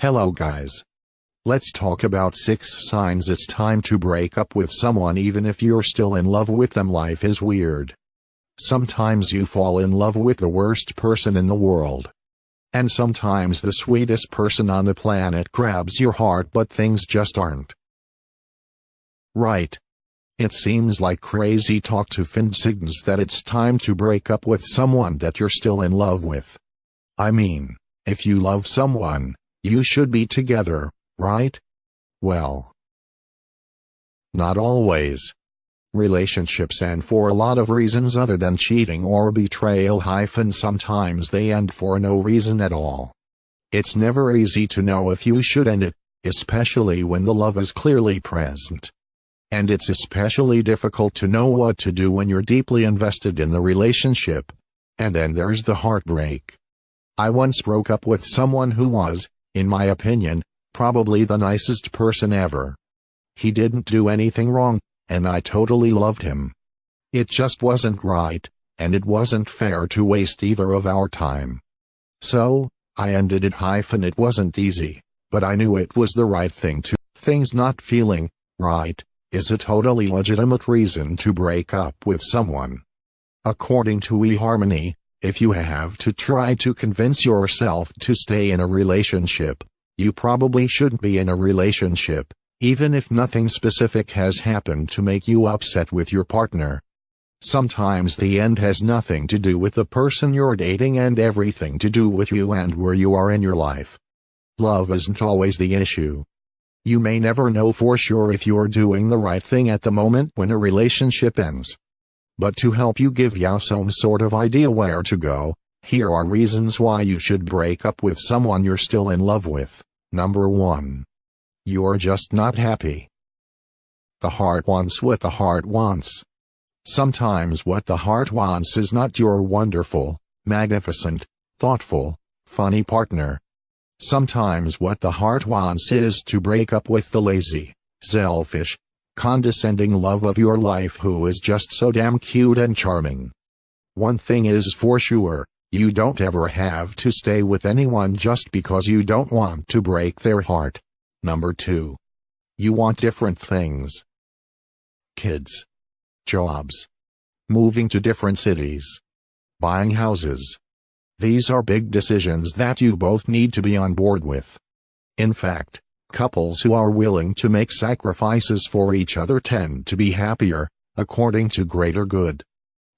Hello guys. Let's talk about 6 signs it's time to break up with someone even if you're still in love with them. Life is weird. Sometimes you fall in love with the worst person in the world. And sometimes the sweetest person on the planet grabs your heart, but things just aren't right. It seems like crazy talk to Finsigns that it's time to break up with someone that you're still in love with. I mean, if you love someone, you should be together, right? Well, not always. Relationships end for a lot of reasons other than cheating or betrayal. Sometimes they end for no reason at all. It's never easy to know if you should end it, especially when the love is clearly present. And it's especially difficult to know what to do when you're deeply invested in the relationship. And then there's the heartbreak. I once broke up with someone who was, in my opinion, probably the nicest person ever. He didn't do anything wrong, and I totally loved him. It just wasn't right, and it wasn't fair to waste either of our time. So, I ended it. It wasn't easy, but I knew it was the right thing to. Things not feeling right is a totally legitimate reason to break up with someone. According to eHarmony, if you have to try to convince yourself to stay in a relationship, you probably shouldn't be in a relationship, even if nothing specific has happened to make you upset with your partner. Sometimes the end has nothing to do with the person you're dating and everything to do with you and where you are in your life. Love isn't always the issue. You may never know for sure if you're doing the right thing at the moment when a relationship ends. But to help you give you some sort of idea where to go, here are reasons why you should break up with someone you're still in love with. Number 1. You're just not happy. The heart wants what the heart wants. Sometimes what the heart wants is not your wonderful, magnificent, thoughtful, funny partner. Sometimes what the heart wants is to break up with the lazy, selfish, condescending love of your life who is just so damn cute and charming. One thing is for sure, you don't ever have to stay with anyone just because you don't want to break their heart. Number 2. You want different things. Kids. Jobs. Moving to different cities. Buying houses. These are big decisions that you both need to be on board with. In fact, couples who are willing to make sacrifices for each other tend to be happier, according to Greater Good.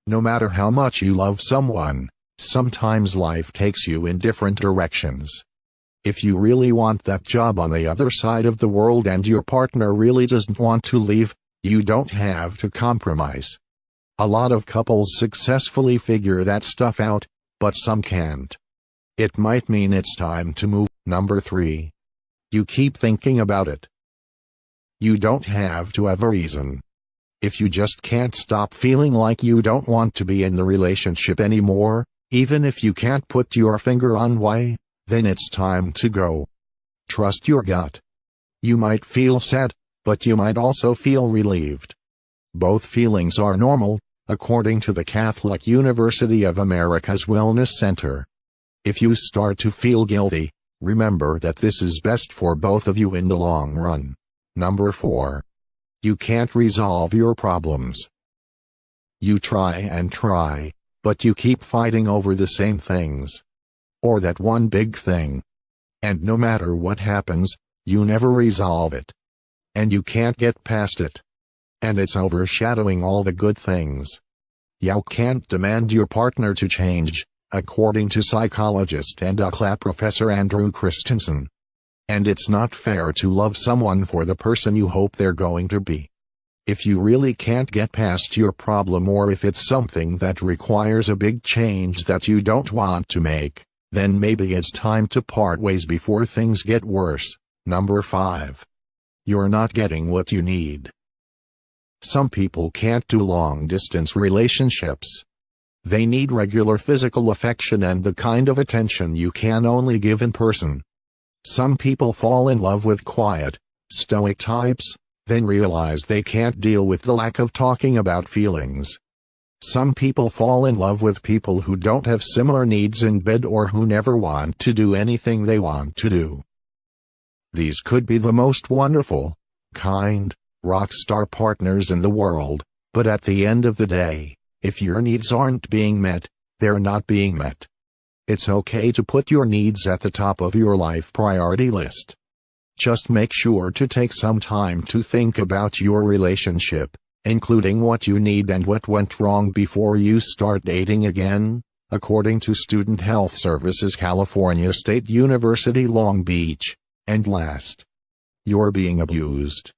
No matter how much you love someone, sometimes life takes you in different directions. If you really want that job on the other side of the world and your partner really doesn't want to leave, you don't have to compromise. A lot of couples successfully figure that stuff out, but some can't. It might mean it's time to move. Number 3. You keep thinking about it. You don't have to have a reason. If you just can't stop feeling like you don't want to be in the relationship anymore, even if you can't put your finger on why, then it's time to go. Trust your gut. You might feel sad, but you might also feel relieved. Both feelings are normal, according to the Catholic University of America's Wellness Center. If you start to feel guilty, remember that this is best for both of you in the long run. Number 4. You can't resolve your problems. You try and try, but you keep fighting over the same things. Or that one big thing. And no matter what happens, you never resolve it. And you can't get past it. And it's overshadowing all the good things. You can't demand your partner to change, according to psychologist and UCLA professor Andrew Christensen. And it's not fair to love someone for the person you hope they're going to be. If you really can't get past your problem, or if it's something that requires a big change that you don't want to make, then maybe it's time to part ways before things get worse. Number 5. You're not getting what you need. Some people can't do long-distance relationships. They need regular physical affection and the kind of attention you can only give in person. Some people fall in love with quiet, stoic types, then realize they can't deal with the lack of talking about feelings. Some people fall in love with people who don't have similar needs in bed or who never want to do anything they want to do. These could be the most wonderful, kind, rock star partners in the world, but at the end of the day, if your needs aren't being met, they're not being met. It's okay to put your needs at the top of your life priority list. Just make sure to take some time to think about your relationship, including what you need and what went wrong before you start dating again, according to Student Health Services, California State University, Long Beach. And last, you're being abused.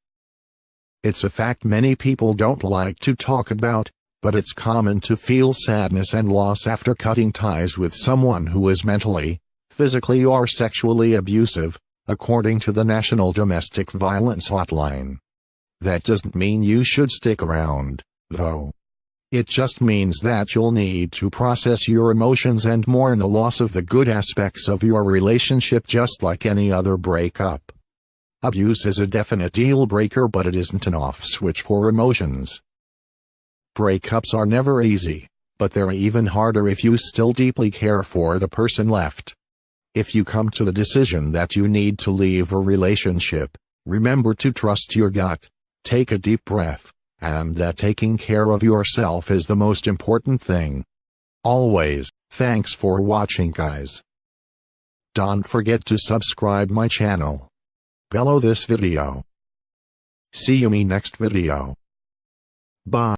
It's a fact many people don't like to talk about, but it's common to feel sadness and loss after cutting ties with someone who is mentally, physically, or sexually abusive, according to the National Domestic Violence Hotline. That doesn't mean you should stick around, though. It just means that you'll need to process your emotions and mourn the loss of the good aspects of your relationship, just like any other breakup. Abuse is a definite deal breaker, but it isn't an off switch for emotions. Breakups are never easy, but they're even harder if you still deeply care for the person left. If you come to the decision that you need to leave a relationship, remember to trust your gut, take a deep breath, and that taking care of yourself is the most important thing. Always, thanks for watching, guys. Don't forget to subscribe my channel below this video. See you me next video. Bye.